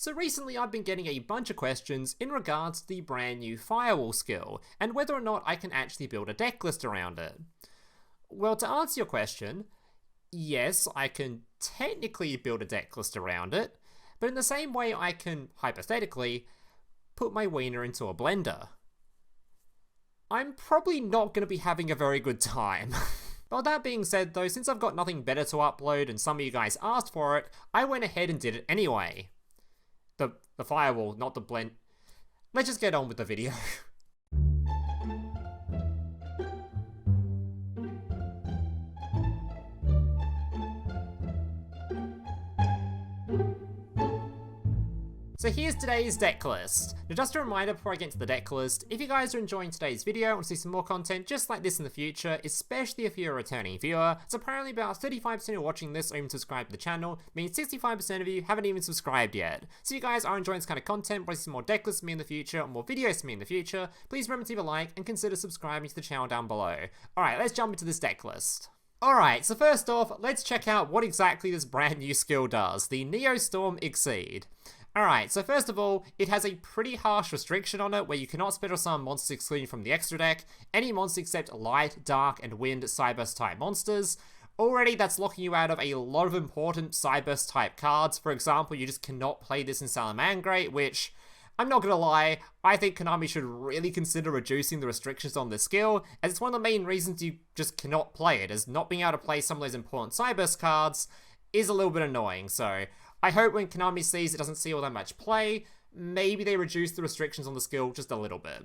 So recently I've been getting a bunch of questions in regards to the brand new Firewall skill, and whether or not I can actually build a deck list around it. Well, to answer your question, yes, I can technically build a deck list around it, but in the same way I can, hypothetically, put my wiener into a blender. I'm probably not going to be having a very good time. But that being said though, since I've got nothing better to upload and some of you guys asked for it, I went ahead and did it anyway. The firewall, not the blend. Let's just get on with the video. So here's today's deck list. Now just a reminder before I get into the deck list, if you guys are enjoying today's video and want to see some more content just like this in the future, especially if you're a returning viewer, so apparently about 35% of watching this are even subscribed to the channel, means 65% of you haven't even subscribed yet. So if you guys are enjoying this kind of content, want to see more deck lists from me in the future, or more videos from me in the future, please remember to leave a like and consider subscribing to the channel down below. Alright, let's jump into this deck list. Alright, so first off, let's check out what exactly this brand new skill does, the Neostorm Exceed. Alright, so first of all, it has a pretty harsh restriction on it where you cannot special summon monsters excluding from the extra deck, any monster except light, dark, and wind Cyberse type monsters. Already that's locking you out of a lot of important Cyberse type cards. For example, you just cannot play this in Salamangreat, which, I'm not gonna lie, I think Konami should really consider reducing the restrictions on this skill, as it's one of the main reasons you just cannot play it, as not being able to play some of those important Cyberse cards is a little bit annoying, so I hope when Konami sees it doesn't see all that much play, maybe they reduce the restrictions on the skill just a little bit.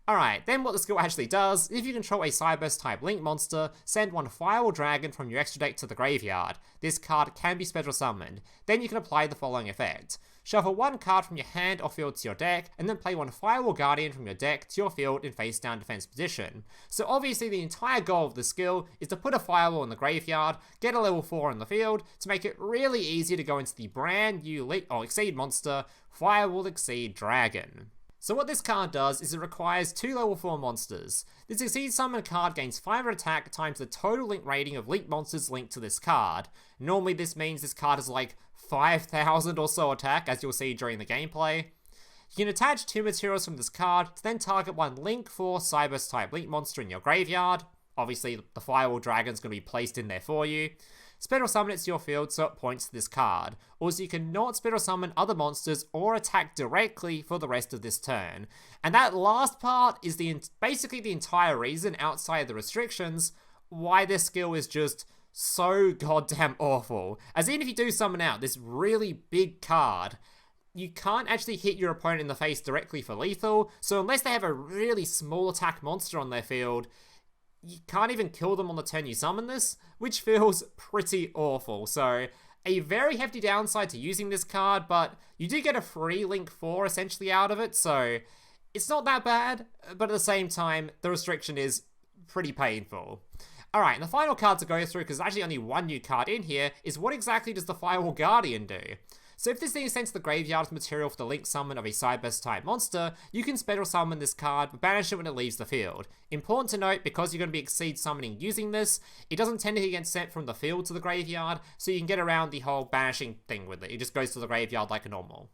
Alright, then what the skill actually does, if you control a Cyberse type Link monster, send one Firewall Dragon from your extra deck to the graveyard. This card can be special summoned. Then you can apply the following effect. Shuffle one card from your hand or field to your deck, and then play one Firewall Guardian from your deck to your field in face down defense position. So obviously the entire goal of the skill is to put a Firewall in the graveyard, get a level 4 in the field, to make it really easy to go into the brand new Exceed monster, Firewall Exceed Dragon. So what this card does is it requires 2 level 4 monsters. This Exceed Summon card gains 500 attack times the total link rating of linked monsters linked to this card. Normally this means this card is like 5,000 or so attack, as you'll see during the gameplay. You can attach 2 materials from this card to then target one Link 4 Cyberse type Link monster in your graveyard. Obviously the Firewall Dragon is going to be placed in there for you. Special summon it to your field so it points to this card. Also, you cannot special summon other monsters or attack directly for the rest of this turn. And that last part is basically the entire reason, outside of the restrictions, why this skill is just so goddamn awful. As even if you do summon out this really big card, you can't actually hit your opponent in the face directly for lethal, so unless they have a really small attack monster on their field, you can't even kill them on the turn you summon this, which feels pretty awful. So a very hefty downside to using this card, but you do get a free Link 4 essentially out of it, so it's not that bad, but at the same time, the restriction is pretty painful. Alright, and the final card to go through, because there's actually only one new card in here, is what exactly does the Firewall Guardian do? So if this thing is sent to the graveyard as material for the Link summon of a Cyberse type monster, you can special summon this card but banish it when it leaves the field. Important to note, because you're going to be Exceed summoning using this, it doesn't tend to get sent from the field to the graveyard, so you can get around the whole banishing thing with it. It just goes to the graveyard like a normal.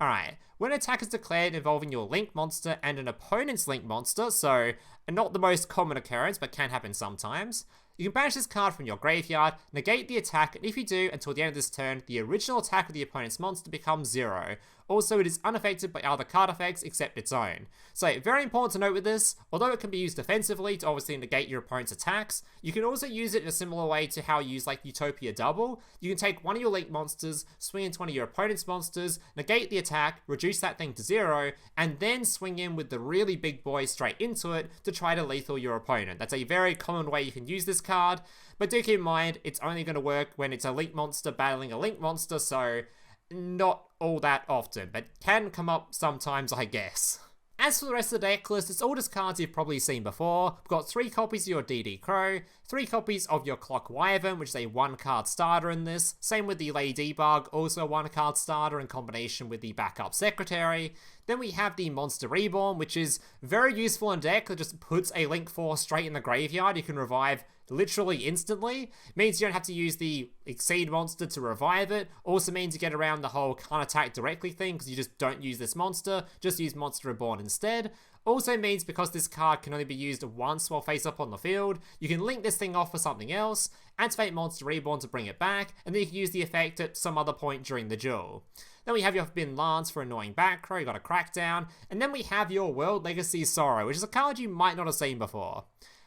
Alright, when an attack is declared involving your Link monster and an opponent's Link monster, so not the most common occurrence but can happen sometimes, you can banish this card from your graveyard, negate the attack, and if you do, until the end of this turn, the original attack of the opponent's monster becomes 0. Also, it is unaffected by other card effects except its own. So, very important to note with this, although it can be used defensively to obviously negate your opponent's attacks, you can also use it in a similar way to how you use like Utopia Double. You can take one of your Link monsters, swing into one of your opponent's monsters, negate the attack, reduce that thing to 0, and then swing in with the really big boy straight into it to try to lethal your opponent. That's a very common way you can use this card, but do keep in mind, it's only going to work when it's a Link monster battling a Link monster, so not all that often, but can come up sometimes, I guess. As for the rest of the deck list, it's all just cards you've probably seen before. We've got 3 copies of your DD Crow, 3 copies of your Clock Wyvern, which is a 1-card starter in this. Same with the Lady Debug, also a 1-card starter in combination with the backup Secretary. Then we have the Monster Reborn, which is very useful in a deck that just puts a Link 4 straight in the graveyard. You can revive literally instantly. Means you don't have to use the Exceed monster to revive it. Also means you get around the whole can't attack directly thing because you just don't use this monster, just use Monster Reborn instead. Also means because this card can only be used once while face up on the field, you can link this thing off for something else, activate Monster Reborn to bring it back, and then you can use the effect at some other point during the duel. Then we have your Bin Lance for annoying back row, you got a Crackdown, and then we have your World Legacy Sorrow, which is a card you might not have seen before.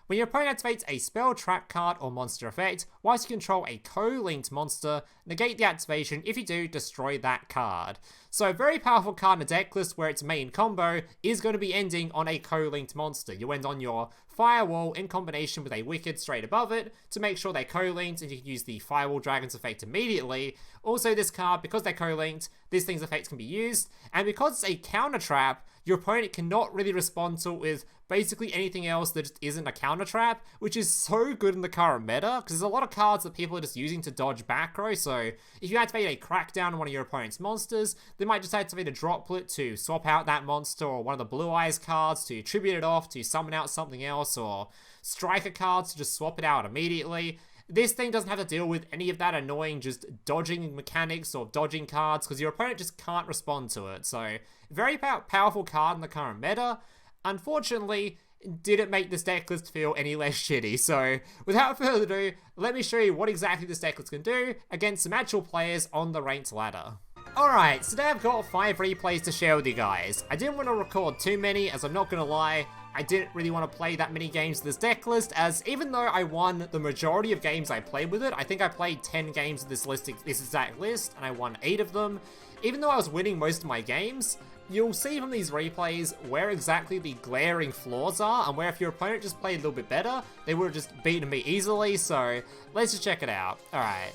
When your opponent activates a spell, trap card, or monster effect, whilst you control a co-linked monster, negate the activation. If you do, destroy that card. So a very powerful card in a deck list where its main combo is going to be ending on a co-linked monster. You end on your Firewall in combination with a Wicckid straight above it to make sure they're co-linked, and you can use the Firewall Dragon's effect immediately. Also this card, because they're co-linked, this thing's effects can be used, and because it's a counter trap, your opponent cannot really respond to it with basically anything else that just isn't a counter trap, which is so good in the current meta, because there's a lot of cards that people are just using to dodge back row. So if you activate a Crackdown on one of your opponent's monsters, they might just activate a Droplet to swap out that monster, or one of the Blue Eyes cards to tribute it off to summon out something else, or Striker cards to just swap it out immediately. This thing doesn't have to deal with any of that annoying just dodging mechanics or dodging cards, because your opponent just can't respond to it. So very powerful card in the current meta. Unfortunately, didn't make this deck list feel any less shitty. So without further ado, let me show you what exactly this deck list can do against some actual players on the ranked ladder. Alright, so today I've got 5 replays to share with you guys. I didn't want to record too many, as I'm not going to lie, I didn't really want to play that many games with this deck list, as even though I won the majority of games I played with it, I think I played 10 games of this exact list, and I won 8 of them. Even though I was winning most of my games, you'll see from these replays where exactly the glaring flaws are, and where if your opponent just played a little bit better, they would have just beaten me easily, so let's just check it out. Alright.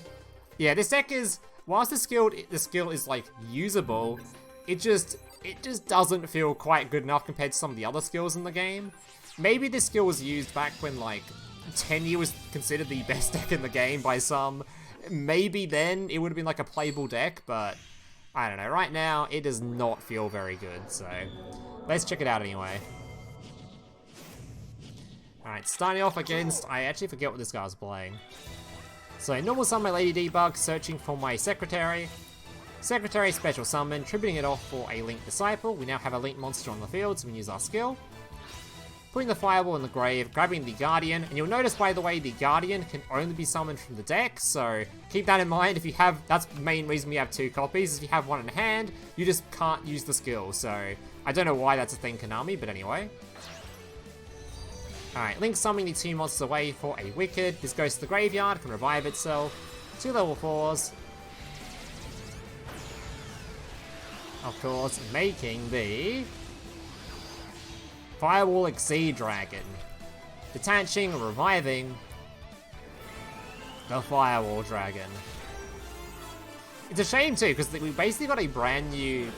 Yeah, this deck is, whilst the skill is like usable, it just doesn't feel quite good enough compared to some of the other skills in the game. Maybe this skill was used back when like Tenyi was considered the best deck in the game by some. Maybe then it would have been like a playable deck, but I don't know. Right now, it does not feel very good, so let's check it out anyway. Alright, starting off against, I actually forget what this guy was playing. So, normal summon my Lady Debug, searching for my Secretary. Secretary special summon, tributing it off for a Linked Disciple. We now have a linked monster on the field, so we can use our skill. Putting the Firewall in the grave, grabbing the Guardian, and you'll notice, by the way, the Guardian can only be summoned from the deck, so keep that in mind. If you have, that's the main reason we have 2 copies. If you have one in hand, you just can't use the skill, so I don't know why that's a thing, Konami, but anyway. Alright, Link summoning the 2 monsters away for a Wicckid. This goes to the graveyard, can revive itself. 2 level 4s. Of course, making the Firewall Exceed Dragon. Detaching, reviving the Firewall Dragon. It's a shame too, because we basically got a brand new,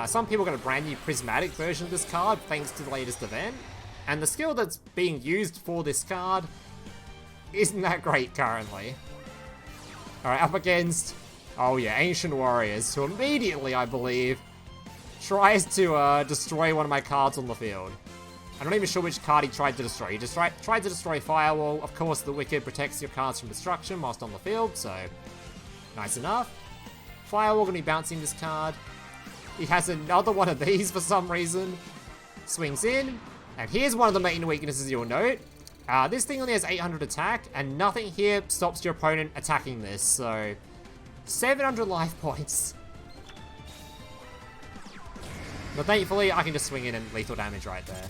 some people got a brand new prismatic version of this card thanks to the latest event. And the skill that's being used for this card isn't that great currently. Alright, up against, oh yeah, Ancient Warriors, who immediately, I believe, tries to destroy one of my cards on the field. I'm not even sure which card he tried to destroy. He just tried to destroy Firewall. Of course, the Wicckid protects your cards from destruction whilst on the field, so nice enough. Firewall gonna be bouncing this card. He has another one of these for some reason. Swings in, and here's one of the main weaknesses you'll note. This thing only has 800 attack, and nothing here stops your opponent attacking this, so 700 life points. But thankfully, I can just swing in and lethal damage right there.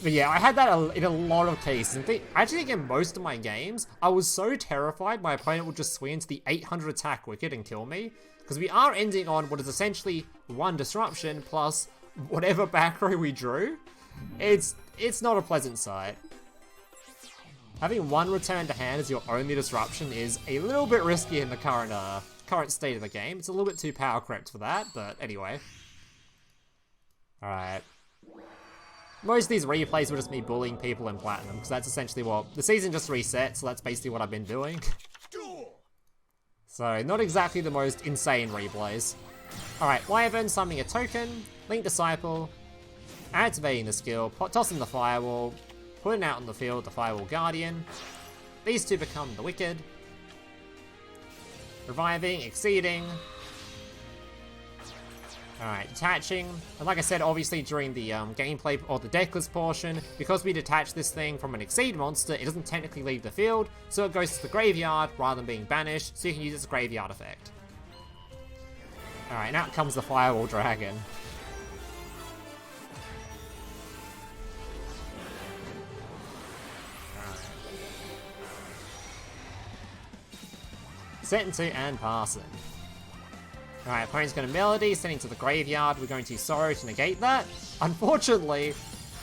But yeah, I had that in a lot of cases. And I actually think in most of my games, I was so terrified my opponent would just swing into the 800 attack Wicckid and kill me. Because we are ending on what is essentially 1 disruption plus whatever back row we drew. It's not a pleasant sight. Having 1 return to hand as your only disruption is a little bit risky in the current state of the game. It's a little bit too power crept for that, but anyway. Alright. Most of these replays were just me bullying people in Platinum, because that's essentially what... The season just reset, so that's basically what I've been doing. So, not exactly the most insane replays. Alright, Wyvern summoning a token, Link Disciple, activating the skill, tossing the Firewall, putting out on the field the Firewall Guardian. These two become the Wicckid. Reviving, exceeding. Alright, detaching. And like I said, obviously during the gameplay or the decklist portion, because we detach this thing from an exceed monster, it doesn't technically leave the field, so it goes to the graveyard rather than being banished, so you can use its graveyard effect. Alright, now comes the Firewall Dragon. Set into and passing. Alright, opponent's going to Melody, sending to the graveyard. We're going to Sorrow to negate that. Unfortunately,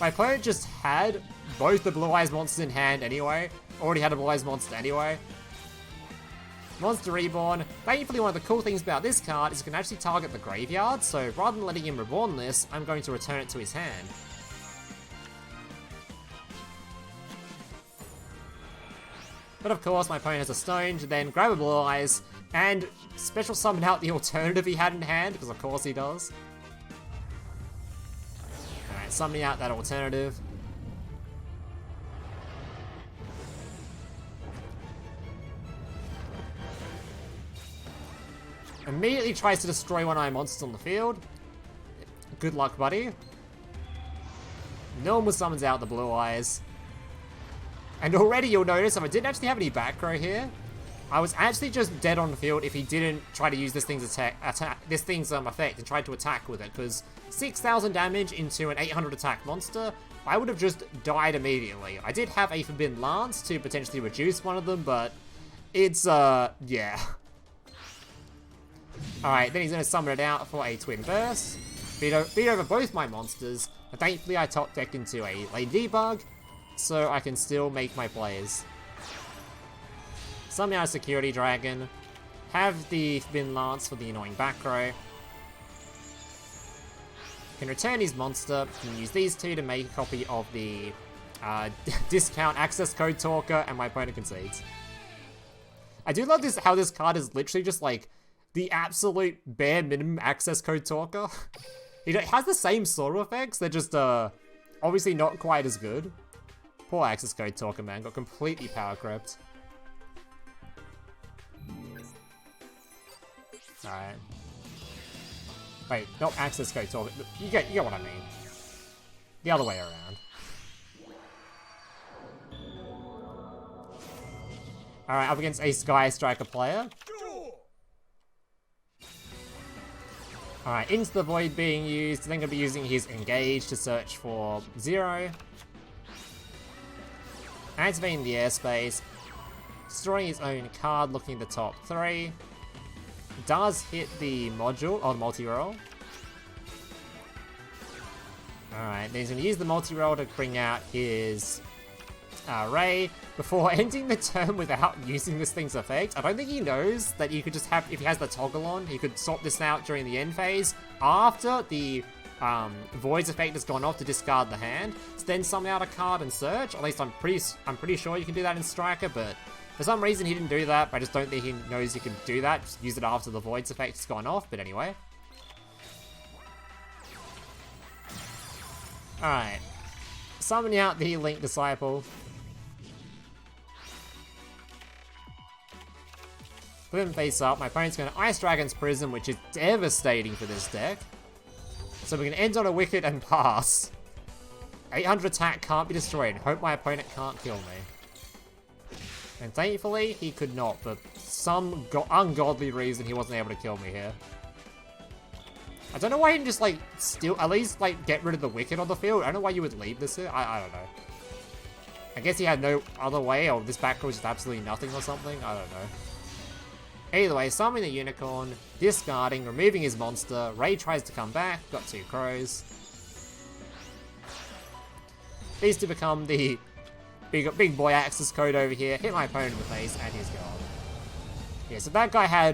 my opponent just had both the Blue Eyes monsters in hand anyway. Already had a Blue Eyes monster anyway. Monster Reborn. Thankfully, one of the cool things about this card is it can actually target the graveyard, so rather than letting him Reborn this, I'm going to return it to his hand. But of course, my opponent has a stone to then grab a Blue Eyes and special summon out the alternative he had in hand, because of course he does. Alright, summoning out that alternative. Immediately tries to destroy one of my monsters on the field. Good luck, buddy. Normal summons out the Blue Eyes. And already you'll notice if I didn't actually have any back row here, I was actually just dead on the field if he didn't try to use this thing's effect and tried to attack with it, because 6,000 damage into an 800 attack monster, I would have just died immediately. I did have a Forbidden Lance to potentially reduce one of them, but it's, yeah. Alright, then he's going to summon it out for a Twin Burst, beat over both my monsters, and thankfully I top decked into a late Debug, so I can still make my plays. Summon out a Security Dragon, have the Forbidden Lance for the annoying back row. Can return his monster, can use these two to make a copy of the discount access code talker, and my opponent concedes. I do love this, how this card is literally just like the absolute bare minimum access code talker. It has the same sort of effects, they're just obviously not quite as good. Poor access code talker, man, got completely power crept. Alright. Wait, not access code talker. You get what I mean. The other way around. Alright, up against a Sky Striker player. Alright, into the Void being used, then gonna be using his Engage to search for 0. Activating the airspace, destroying his own card, looking at the top 3. Does hit the module, or the multi-roll. Alright, then he's going to use the multi-roll to bring out his Ray before ending the turn without using this thing's effect. I don't think he knows that you could just have, if he has the toggle on, he could swap this out during the end phase after the Void's effect has gone off to discard the hand. So then summon out a card and search. At least I'm pretty sure you can do that in Striker, but for some reason he didn't do that. I just don't think he knows you can do that. Just use it after the Void's effect's gone off, but anyway. Alright. Summoning out the Link Disciple. Put him face up. My opponent's going to Ice Dragon's Prism, which is devastating for this deck. So we're going to end on a Wicckid and pass. 800 attack can't be destroyed. Hope my opponent can't kill me. And thankfully, he could not, for some ungodly reason he wasn't able to kill me here. I don't know why he didn't just, like, at least, like, get rid of the Wicckid on the field. I don't know why you would leave this here. I don't know. I guess he had no other way, or this back row was just absolutely nothing or something. I don't know. Either way, summoning the Unicorn, discarding, removing his monster. Ray tries to come back, got 2 crows. These two become the big boy access code over here, hit my opponent in the face, and he's gone. Yeah, so that guy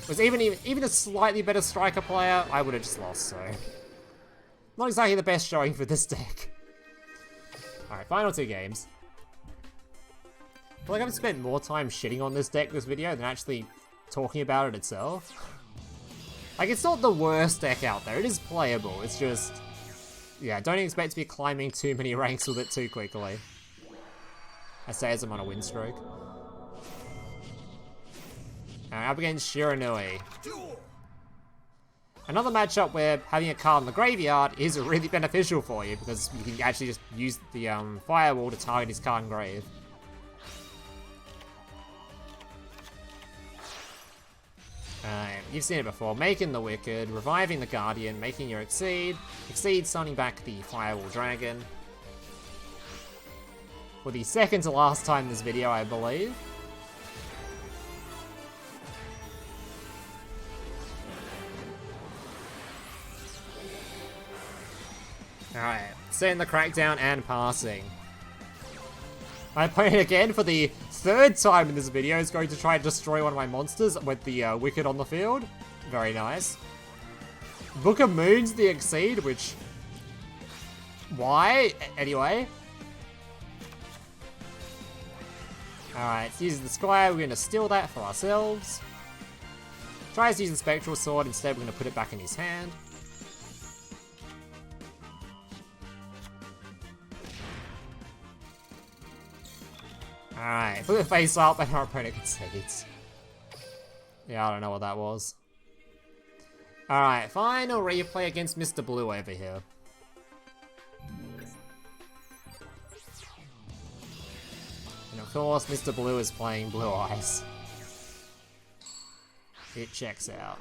was even a slightly better Striker player, I would have just lost, so. Not exactly the best showing for this deck. Alright, final 2 games. I feel like I've spent more time shitting on this deck this video than actually talking about it itself. Like, it's not the worst deck out there, it is playable, it's just Yeah, don't expect to be climbing too many ranks with it too quickly. I say as I'm on a win stroke. Alright, up against Shiranui. Another matchup where having a card in the graveyard is really beneficial for you because you can actually just use the Firewall to target his card in grave. You've seen it before, making the Wicckid, reviving the Guardian, making your Exceed, summoning back the Firewall Dragon. For the second to last time in this video, I believe. Alright, setting the Crackdown and passing. My opponent again, for the third time in this video, is going to try and destroy one of my monsters with the Wicckid on the field. Very nice. Book of Moon's the Exceed, which... Why? Anyway. Alright, it's using the Squire, we're going to steal that for ourselves. Tries to use the Spectral Sword, instead we're going to put it back in his hand. Alright, put the face up and our opponent concedes. Yeah, I don't know what that was. Alright, final replay against Mr. Blue over here. And of course, Mr. Blue is playing Blue Eyes. It checks out.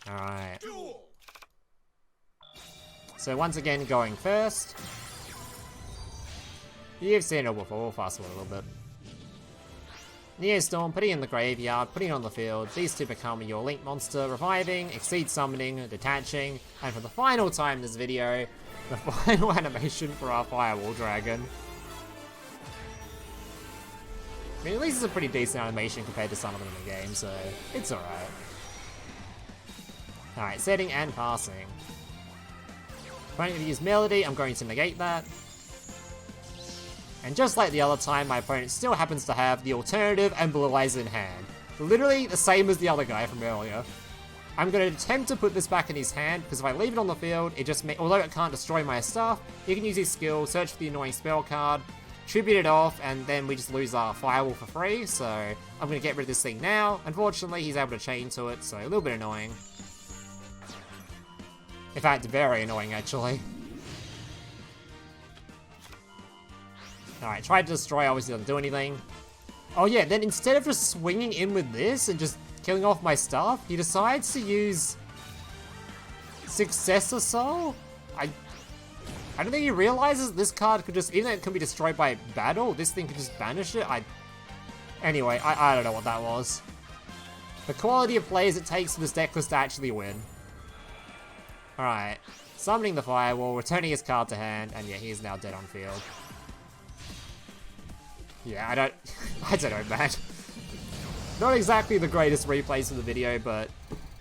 Alright. So once again, going first. You've seen it before, we'll fast forward a little bit. Neostorm, putting in the graveyard, putting it on the field. These two become your Link monster, reviving, Exceed summoning, detaching, and for the final time in this video, the final animation for our Firewall Dragon. I mean, at least it's a pretty decent animation compared to some of them in the game, so it's alright. Alright, setting and passing. If I'm going to use Melody, I'm going to negate that. And just like the other time, my opponent still happens to have the alternative and Blue Eyes in hand. Literally the same as the other guy from earlier. I'm going to attempt to put this back in his hand, because if I leave it on the field, it just although it can't destroy my stuff, he can use his skill, search for the annoying spell card, tribute it off, and then we just lose our Firewall for free, so I'm going to get rid of this thing now. Unfortunately, he's able to chain to it, so a little bit annoying. In fact, very annoying, actually. Alright, tried to destroy, obviously doesn't do anything. Oh yeah, then instead of just swinging in with this and just killing off my stuff, he decides to use Successor Soul? I don't think he realizes this card could just, even though it can be destroyed by battle, this thing could just banish it. Anyway, I don't know what that was. The quality of plays it takes for this deck list to actually win. Alright, summoning the Firewall, returning his card to hand, and yeah, he is now dead on field. Yeah, I don't know, man. Not exactly the greatest replays for the video, but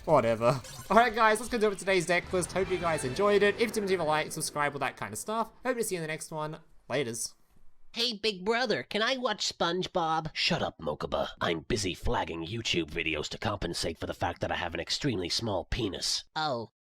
whatever. Alright guys, let's go do it with today's deck list. Hope you guys enjoyed it. If you didn't, leave a like, subscribe, all that kind of stuff. Hope to see you in the next one. Laters. Hey, big brother, can I watch SpongeBob? Shut up, Mokuba. I'm busy flagging YouTube videos to compensate for the fact that I have an extremely small penis. Oh.